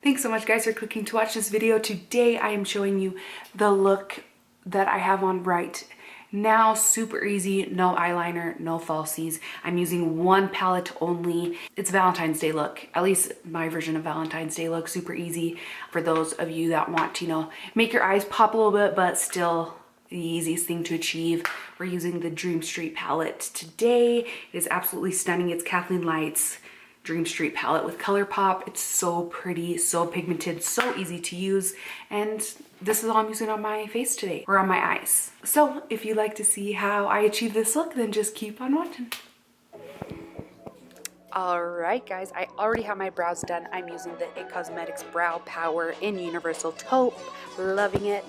Thanks so much guys for clicking to watch this video. Today I am showing you the look that I have on right now. Super easy, no eyeliner, no falsies. I'm using one palette only. It's Valentine's Day look, at least my version of Valentine's Day look. Super easy for those of you that want to, make your eyes pop a little bit, but still the easiest thing to achieve. We're using the Dream Street palette today. It is absolutely stunning. It's Kathleen Light's Dream Street palette with ColourPop. It's so pretty, so pigmented, so easy to use, and this is all I'm using on my face today, or on my eyes. So if you'd like to see how I achieve this look, then just keep on watching. Alright guys, I already have my brows done. I'm using the IT Cosmetics Brow Power in Universal Taupe. Loving it.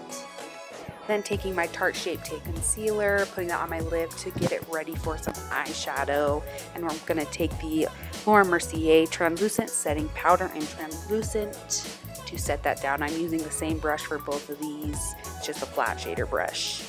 Then taking my Tarte Shape Tape Concealer, putting that on my lid to get it ready for some eyeshadow. And we're going to take the Laura Mercier Translucent Setting Powder in Translucent to set that down. I'm using the same brush for both of these. It's just a flat shader brush.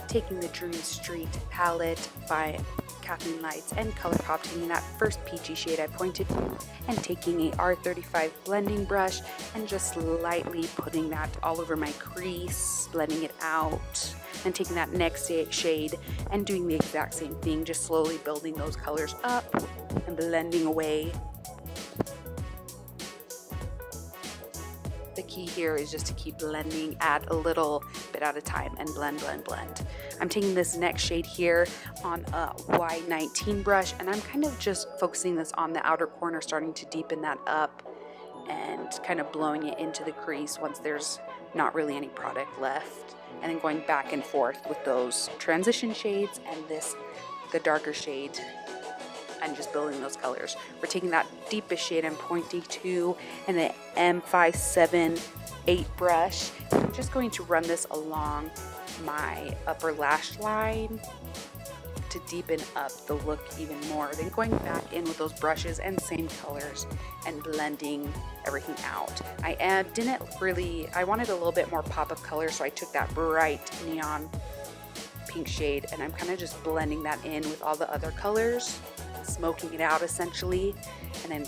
Taking the Dream Street palette by Kathleen Lights and ColourPop, taking that first peachy shade I pointed to, and taking a R35 blending brush and just lightly putting that all over my crease, blending it out, and taking that next shade and doing the exact same thing, just slowly building those colors up and blending away. The key here is just to keep blending, add a little bit at a time, and blend, blend, blend. I'm taking this next shade here on a Y19 brush, and I'm kind of just focusing this on the outer corner, starting to deepen that up and kind of blowing it into the crease once there's not really any product left. And then going back and forth with those transition shades and the darker shade, and just building those colors. We're taking that deepest shade I'm pointing to and the M578 brush. And I'm just going to run this along my upper lash line to deepen up the look even more. Then going back in with those brushes and same colors and blending everything out. I wanted a little bit more pop of color, so I took that bright neon pink shade and I'm kind of just blending that in with all the other colors, smoking it out essentially, and then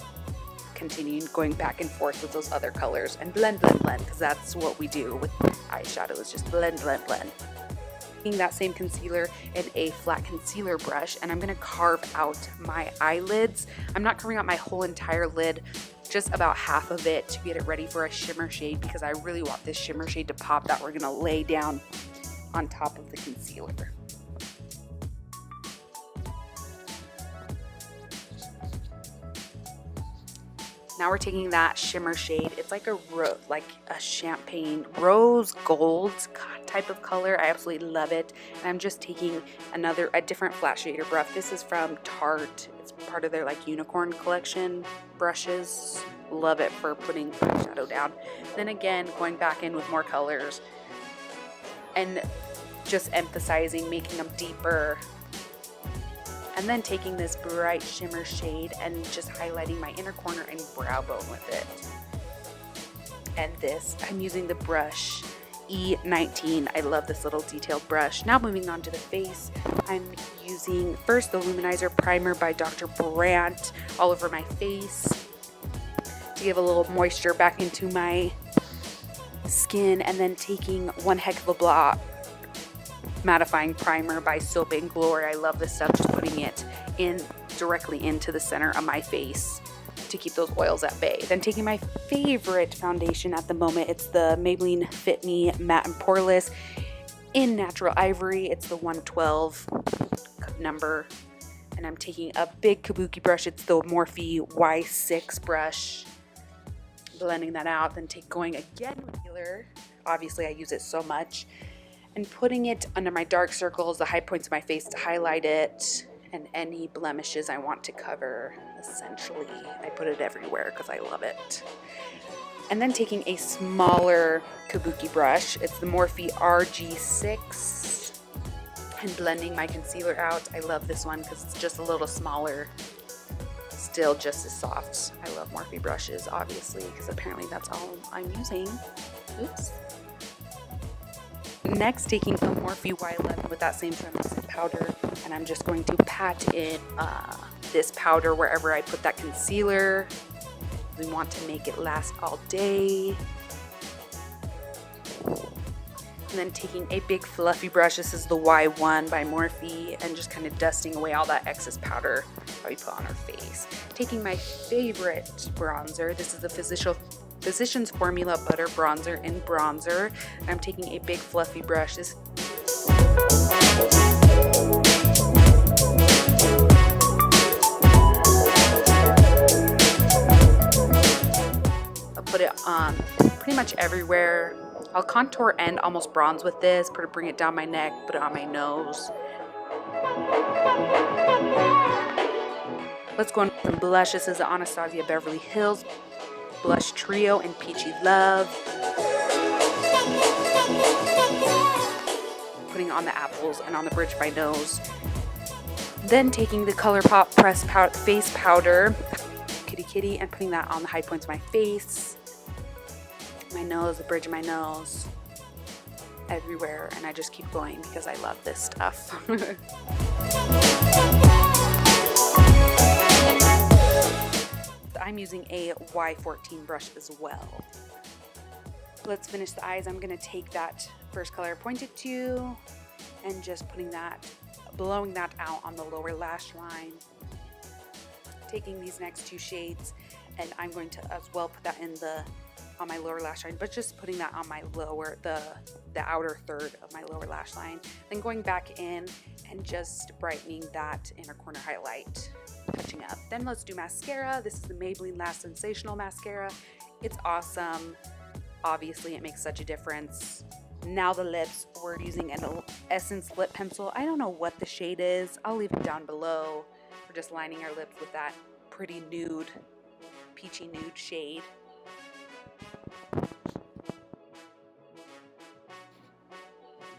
continuing going back and forth with those other colors and blend, blend, blend, because that's what we do with eyeshadow, is just blend, blend, blend. Taking that same concealer in a flat concealer brush, and I'm going to carve out my eyelids. I'm not carving out my whole entire lid, just about half of it to get it ready for a shimmer shade, because I really want this shimmer shade to pop that we're going to lay down on top of the concealer. Now we're taking that shimmer shade. It's like a champagne rose gold type of color. I absolutely love it. And I'm just taking a different flat shader brush. This is from Tarte. It's part of their unicorn collection brushes. Love it for putting eyeshadow down. Then again, going back in with more colors and just emphasizing, making them deeper. And then taking this bright shimmer shade and just highlighting my inner corner and brow bone with it. And this, I'm using the brush E19. I love this little detailed brush. Now moving on to the face, I'm using first the Luminizer Primer by Dr. Brandt all over my face to give a little moisture back into my skin, and then taking One Heck of a Blot mattifying primer by Soap and Glory. I love this stuff, just putting it in directly into the center of my face to keep those oils at bay. Then taking my favorite foundation at the moment, it's the Maybelline Fit Me Matte and Poreless in Natural Ivory. It's the 112 number, and I'm taking a big kabuki brush. It's the Morphe Y6 brush, blending that out. Then going again with concealer. Obviously I use it so much, and putting it under my dark circles, the high points of my face, to highlight it, and any blemishes I want to cover. Essentially, I put it everywhere because I love it. And then taking a smaller kabuki brush, it's the Morphe RG6, and blending my concealer out. I love this one because it's just a little smaller, still just as soft. I love Morphe brushes, obviously, because apparently that's all I'm using. Oops. Next, taking a Morphe Y11 with that same translucent powder, and I'm just going to pat in this powder wherever I put that concealer. We want to make it last all day. And then taking a big fluffy brush, this is the Y1 by Morphe, and just kind of dusting away all that excess powder that we put on our face. Taking my favorite bronzer, this is the Physicians Formula Butter Bronzer in Bronzer. And I'm taking a big fluffy brush. I'll put it on pretty much everywhere. I'll contour and almost bronze with this, bring it down my neck, put it on my nose. Let's go on with some blush. This is the Anastasia Beverly Hills Blush Trio in Peachy Love. Putting on the apples and on the bridge of my nose. Then taking the ColourPop Pressed Face Powder, Kitty Kitty, and putting that on the high points of my face, my nose, the bridge of my nose, everywhere. And I just keep going because I love this stuff. I'm using a Y14 brush as well. Let's finish the eyes. I'm going to take that first color I pointed to and just blowing that out on the lower lash line. Taking these next two shades, and I'm going to as well put that on my lower lash line, but just putting that on my the outer third of my lower lash line. Then going back in and just brightening that inner corner highlight, touching up. Then let's do mascara. This is the Maybelline Lash Sensational Mascara. It's awesome. Obviously, it makes such a difference. Now the lips, we're using an Essence lip pencil. I don't know what the shade is. I'll leave it down below. We're just lining our lips with that pretty nude, peachy nude shade.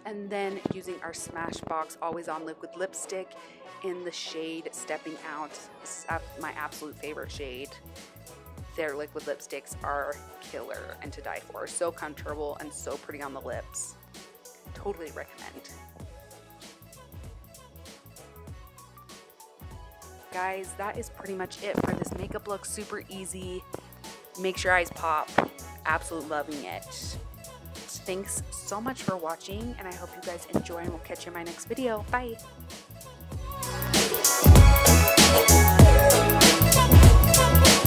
And then using our Smashbox Always On Liquid Lipstick in the shade Stepping Out. This is my absolute favorite shade. Their liquid lipsticks are killer and to die for. So comfortable and so pretty on the lips. Totally recommend. Guys, that is pretty much it for this makeup look. Super easy. Makes your eyes pop. Absolutely loving it. Thanks so much for watching, and I hope you guys enjoy, and we'll catch you in my next video. Bye!